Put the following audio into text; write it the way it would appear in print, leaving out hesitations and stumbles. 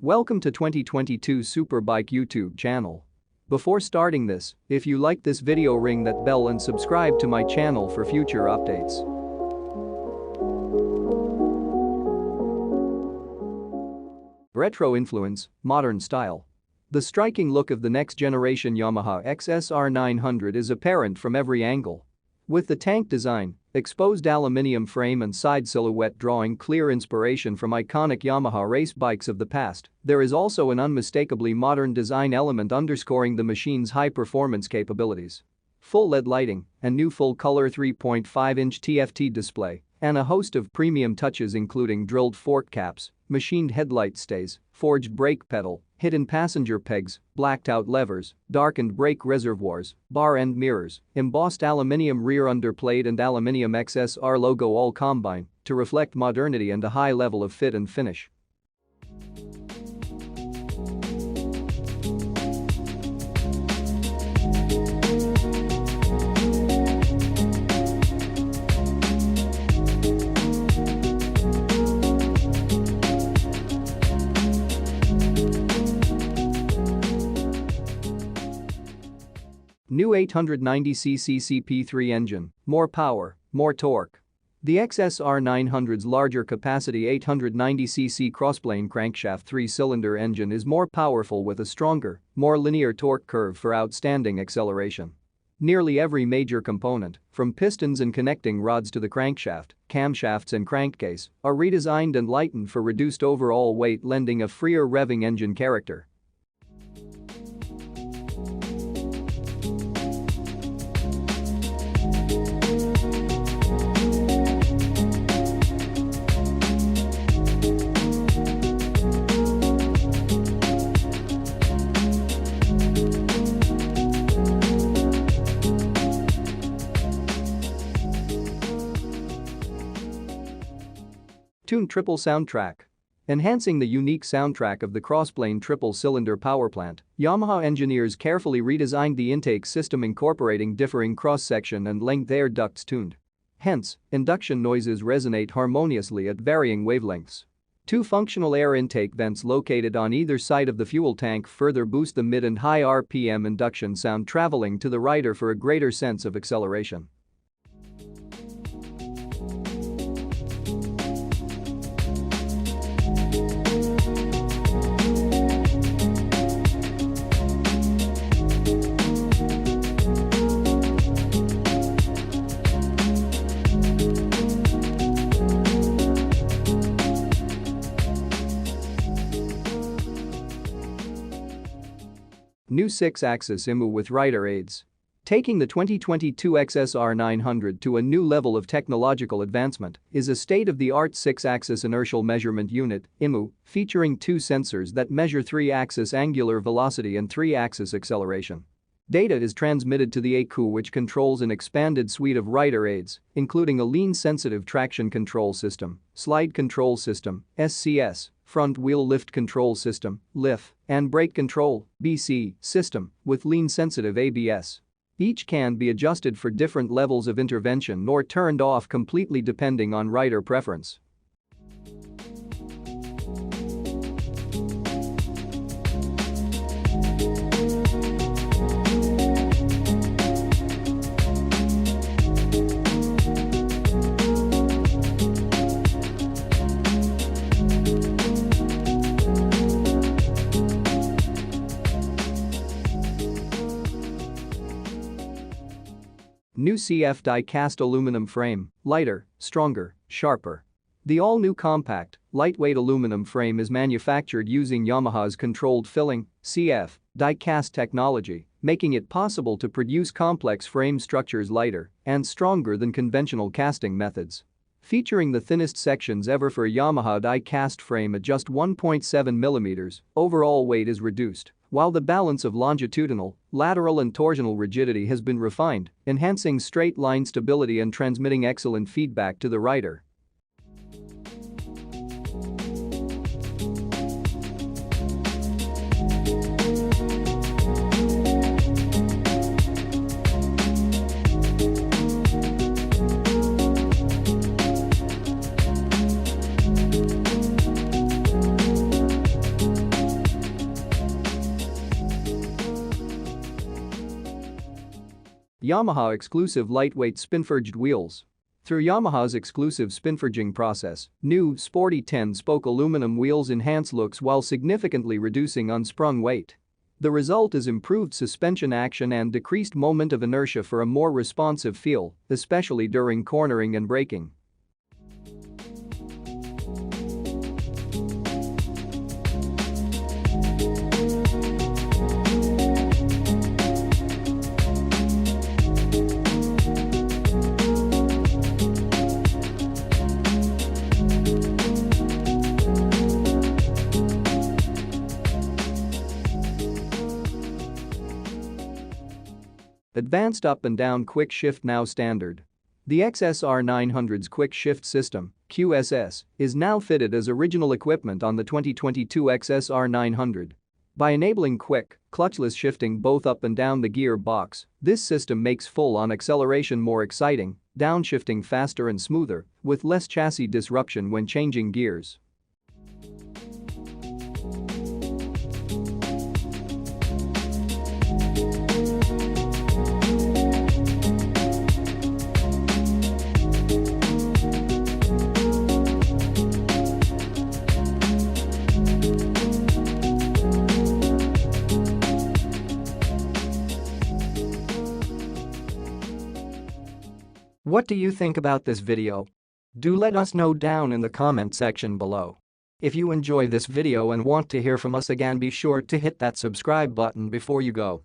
Welcome to 2022 Superbike YouTube channel. Before starting this, if you like this video, ring that bell and subscribe to my channel for future updates. Retro influence, modern style. The striking look of the next generation Yamaha XSR900 is apparent from every angle. With the tank design, exposed aluminium frame and side silhouette drawing clear inspiration from iconic Yamaha race bikes of the past, there is also an unmistakably modern design element underscoring the machine's high-performance capabilities. Full LED lighting, a new full-color 3.5-inch TFT display, and a host of premium touches including drilled fork caps, machined headlight stays, forged brake pedal, hidden passenger pegs, blacked-out levers, darkened brake reservoirs, bar-end mirrors, embossed aluminium rear underplate and aluminium XSR logo all combine to reflect modernity and a high level of fit and finish. New 890cc CP3 engine, more power, more torque. The XSR900's larger capacity 890cc crossplane crankshaft 3-cylinder engine is more powerful with a stronger, more linear torque curve for outstanding acceleration. Nearly every major component, from pistons and connecting rods to the crankshaft, camshafts and crankcase, are redesigned and lightened for reduced overall weight, lending a freer revving engine character. Tuned triple soundtrack. Enhancing the unique soundtrack of the crossplane triple-cylinder powerplant, Yamaha engineers carefully redesigned the intake system incorporating differing cross-section and length air ducts tuned. Hence, induction noises resonate harmoniously at varying wavelengths. Two functional air intake vents located on either side of the fuel tank further boost the mid and high RPM induction sound, traveling to the rider for a greater sense of acceleration. New 6-axis IMU with rider aids. Taking the 2022 XSR900 to a new level of technological advancement is a state-of-the-art 6-axis inertial measurement unit (IMU) featuring two sensors that measure 3-axis angular velocity and 3-axis acceleration. Data is transmitted to the ECU, which controls an expanded suite of rider aids, including a lean-sensitive traction control system, slide control system (SCS), front wheel lift control system (LIF), and brake control (BC) system with lean-sensitive ABS. Each can be adjusted for different levels of intervention or turned off completely depending on rider preference. New CF die-cast aluminum frame, lighter, stronger, sharper. The all-new compact, lightweight aluminum frame is manufactured using Yamaha's controlled filling (CF) die-cast technology, making it possible to produce complex frame structures lighter and stronger than conventional casting methods. Featuring the thinnest sections ever for a Yamaha die-cast frame at just 1.7 mm, overall weight is reduced, while the balance of longitudinal, lateral and torsional rigidity has been refined, enhancing straight-line stability and transmitting excellent feedback to the rider. Yamaha exclusive lightweight spin-forged wheels. Through Yamaha's exclusive spin-forging process, new, sporty 10-spoke aluminum wheels enhance looks while significantly reducing unsprung weight. The result is improved suspension action and decreased moment of inertia for a more responsive feel, especially during cornering and braking. Advanced up and down quick shift now standard. The XSR900's quick shift system, QSS, is now fitted as original equipment on the 2022 XSR900. By enabling quick, clutchless shifting both up and down the gear box, this system makes full-on acceleration more exciting, downshifting faster and smoother, with less chassis disruption when changing gears. What do you think about this video? Do let us know down in the comment section below. If you enjoy this video and want to hear from us again, be sure to hit that subscribe button before you go.